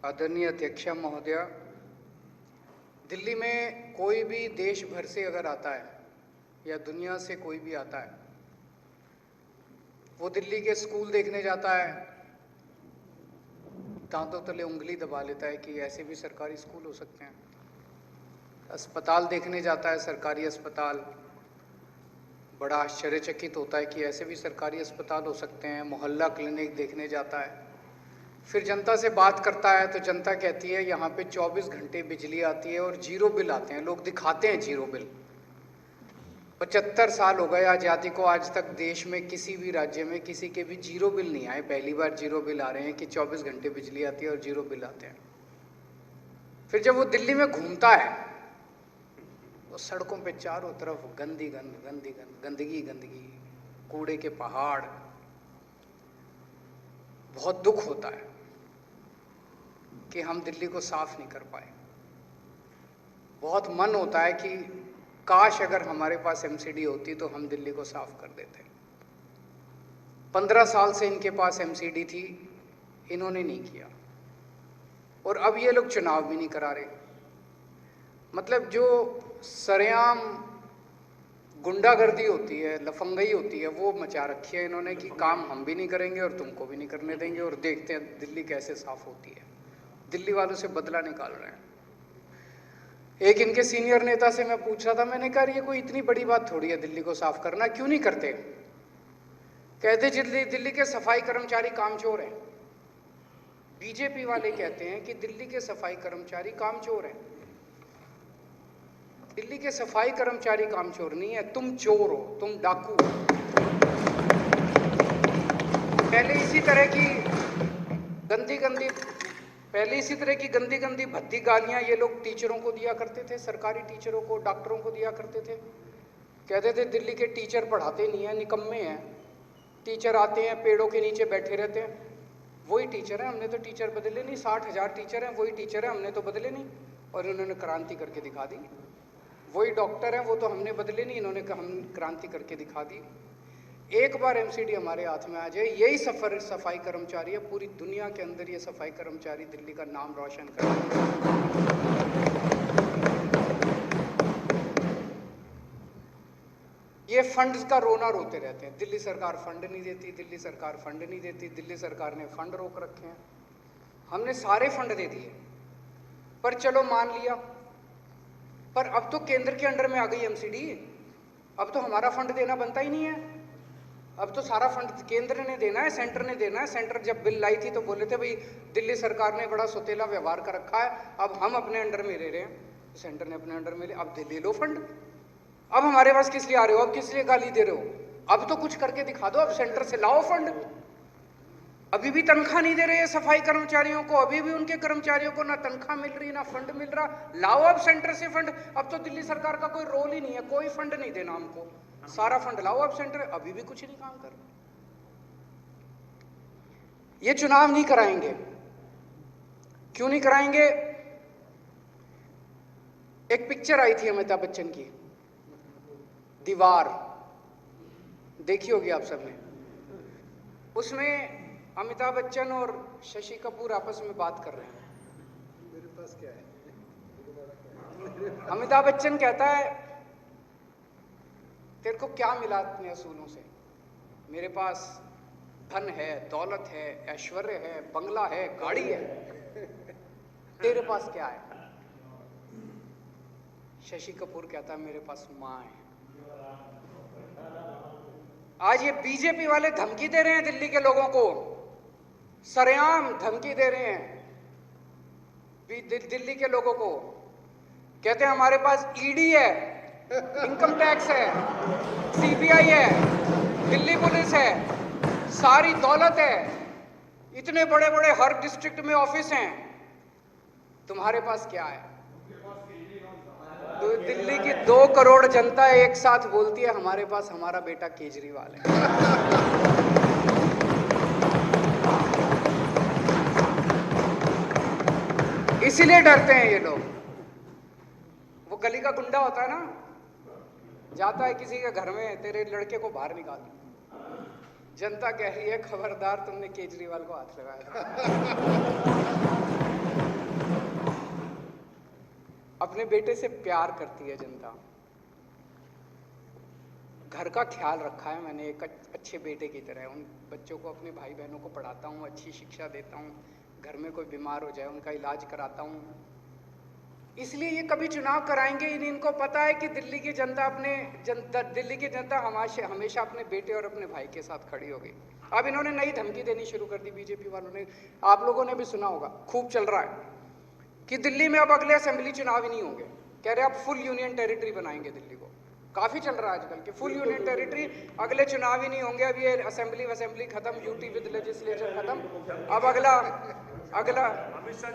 आदरणीय अध्यक्ष महोदय, दिल्ली में कोई भी देश भर से अगर आता है या दुनिया से कोई भी आता है, वो दिल्ली के स्कूल देखने जाता है, दांतों तले उंगली दबा लेता है कि ऐसे भी सरकारी स्कूल हो सकते हैं। अस्पताल देखने जाता है, सरकारी अस्पताल, बड़ा आश्चर्यचकित होता है कि ऐसे भी सरकारी अस्पताल हो सकते हैं। मोहल्ला क्लिनिक देखने जाता है, फिर जनता से बात करता है तो जनता कहती है यहाँ पे 24 घंटे बिजली आती है और जीरो बिल आते हैं। लोग दिखाते हैं जीरो बिल। 75 साल हो गए आज़ादी को, आज तक देश में किसी भी राज्य में किसी के भी जीरो बिल नहीं आए। पहली बार जीरो बिल आ रहे हैं कि 24 घंटे बिजली आती है और जीरो बिल आते हैं। फिर जब वो दिल्ली में घूमता है तो सड़कों पे चारों तरफ गंदगी, गंदगी, कूड़े के पहाड़। बहुत दुख होता है कि हम दिल्ली को साफ नहीं कर पाए। बहुत मन होता है कि काश अगर हमारे पास एमसीडी होती तो हम दिल्ली को साफ कर देते। 15 साल से इनके पास एमसीडी थी, इन्होंने नहीं किया, और अब ये लोग चुनाव भी नहीं करा रहे। मतलब जो सरेआम गुंडागर्दी होती है, लफंगई होती है, वो मचा रखी है इन्होंने कि काम हम भी नहीं करेंगे और तुमको भी नहीं करने देंगे, और देखते हैं दिल्ली कैसे साफ होती है। दिल्ली वालों से बदला निकाल रहे हैं। एक इनके सीनियर नेता से मैं पूछ रहा था, मैंने कहा ये कोई इतनी बड़ी बात थोड़ी है दिल्ली को साफ करना, क्यों नहीं करते? कहते दिल्ली के सफाई कर्मचारी कामचोर हैं। बीजेपी वाले कहते हैं कि दिल्ली के सफाई कर्मचारी कामचोर हैं। दिल्ली के सफाई कर्मचारी कामचोर नहीं है, तुम चोर हो, तुम डाकू हो। पहले इसी तरह की गंदी भद्दी गालियां ये लोग टीचरों को दिया करते थे, सरकारी टीचरों को, डॉक्टरों को दिया करते थे। कहते थे दिल्ली के टीचर पढ़ाते नहीं है, निकम्मे हैं। टीचर आते हैं, पेड़ों के नीचे बैठे रहते हैं। वही टीचर हैं, हमने तो टीचर बदले नहीं। 60,000 टीचर हैं, वही टीचर हैं, हमने तो बदले नहीं, और इन्होंने क्रांति करके दिखा दी। वही डॉक्टर हैं, वो तो हमने बदले नहीं, इन्होंने हम क्रांति करके दिखा दी। एक बार एमसीडी हमारे हाथ में आ जाए, यही सफाई कर्मचारी है, पूरी दुनिया के अंदर ये सफाई कर्मचारी दिल्ली का नाम रोशन करेंगे। ये फंड्स का रोना रोते रहते हैं, दिल्ली सरकार फंड नहीं देती, दिल्ली सरकार फंड नहीं देती, दिल्ली सरकार ने फंड रोक रखे हैं। हमने सारे फंड दे दिए, पर चलो मान लिया, पर अब तो केंद्र के अंडर में आ गई एमसीडी। अब तो हमारा फंड देना बनता ही नहीं है। अब तो सारा फंड केंद्र ने देना है, सेंटर ने देना है। सेंटर जब बिल लाई थी तो बोले थे भाई दिल्ली सरकार ने बड़ा सौतेला व्यवहार कर रखा है, अब हम अपने अंडर में ले रहे हैं, सेंटर ने अपने अंडर में ले। अब ले लो फंड। अब हमारे पास किस लिए आ रहे हो? अब किस लिए गाली दे रहे हो? अब तो कुछ करके दिखा दो, अब सेंटर से लाओ फंड। अभी भी तनख्वाह नहीं दे रहे सफाई कर्मचारियों को, अभी भी उनके कर्मचारियों को ना तनख्वाह मिल रही ना फंड मिल रहा। लाओ अब सेंटर से फंड। अब तो दिल्ली सरकार का कोई रोल ही नहीं है, कोई फंड नहीं देना हमको, सारा फंड लाओ अब सेंटर। अभी भी कुछ नहीं काम कर रहे। ये चुनाव नहीं कराएंगे। क्यों नहीं कराएंगे? एक पिक्चर आई थी अमिताभ बच्चन की, दीवार, देखी होगी आप सबने। उसमें अमिताभ बच्चन और शशि कपूर आपस में बात कर रहे हैं। मेरे पास क्या है? अमिताभ बच्चन कहता है तेरे को क्या मिला अपने असूलों से? मेरे पास धन है, दौलत है, ऐश्वर्य है, बंगला है, गाड़ी है, तेरे पास क्या है? शशि कपूर कहता है मेरे पास मां है। आज ये बीजेपी वाले धमकी दे रहे हैं दिल्ली के लोगों को, सरेआम धमकी दे रहे हैं दिल्ली के लोगों को। कहते हैं हमारे पास ईडी है, इनकम टैक्स है, सीबीआई है, दिल्ली पुलिस है, सारी दौलत है, इतने बड़े बड़े हर डिस्ट्रिक्ट में ऑफिस हैं, तुम्हारे पास क्या है? तो दिल्ली की 2 करोड़ जनता एक साथ बोलती है हमारे पास हमारा बेटा केजरीवाल है। इसीलिए डरते हैं ये लोग। वो गली का गुंडा होता है ना, जाता है किसी के घर में, तेरे लड़के को बाहर निकाल, जनता कह रही है खबरदार तुमने केजरीवाल को हाथ लगाया। अपने बेटे से प्यार करती है जनता। घर का ख्याल रखा है मैंने एक अच्छे बेटे की तरह। उन बच्चों को, अपने भाई बहनों को पढ़ाता हूँ, अच्छी शिक्षा देता हूँ, घर में कोई बीमार हो जाए उनका इलाज कराता हूँ। इसलिए ये कभी चुनाव कराएंगे ही नहीं। इनको पता है कि दिल्ली की जनता दिल्ली की जनता हमेशा अपने बेटे और अपने भाई के साथ खड़ी होगी। अब इन्होंने नई धमकी देनी शुरू कर दी बीजेपी वालों ने। आप लोगों ने भी सुना होगा, खूब चल रहा है कि दिल्ली में अब अगले असेंबली चुनाव ही नहीं होंगे। कह रहे अब फुल यूनियन टेरिटरी बनाएंगे दिल्ली को। काफी चल रहा है आजकल कि फुल यूनियन टेरिटरी, अगले चुनाव ही नहीं होंगे। अब ये असेंबली खत्म, यूटी विद लेजिस्लेचर खत्म, अब अगला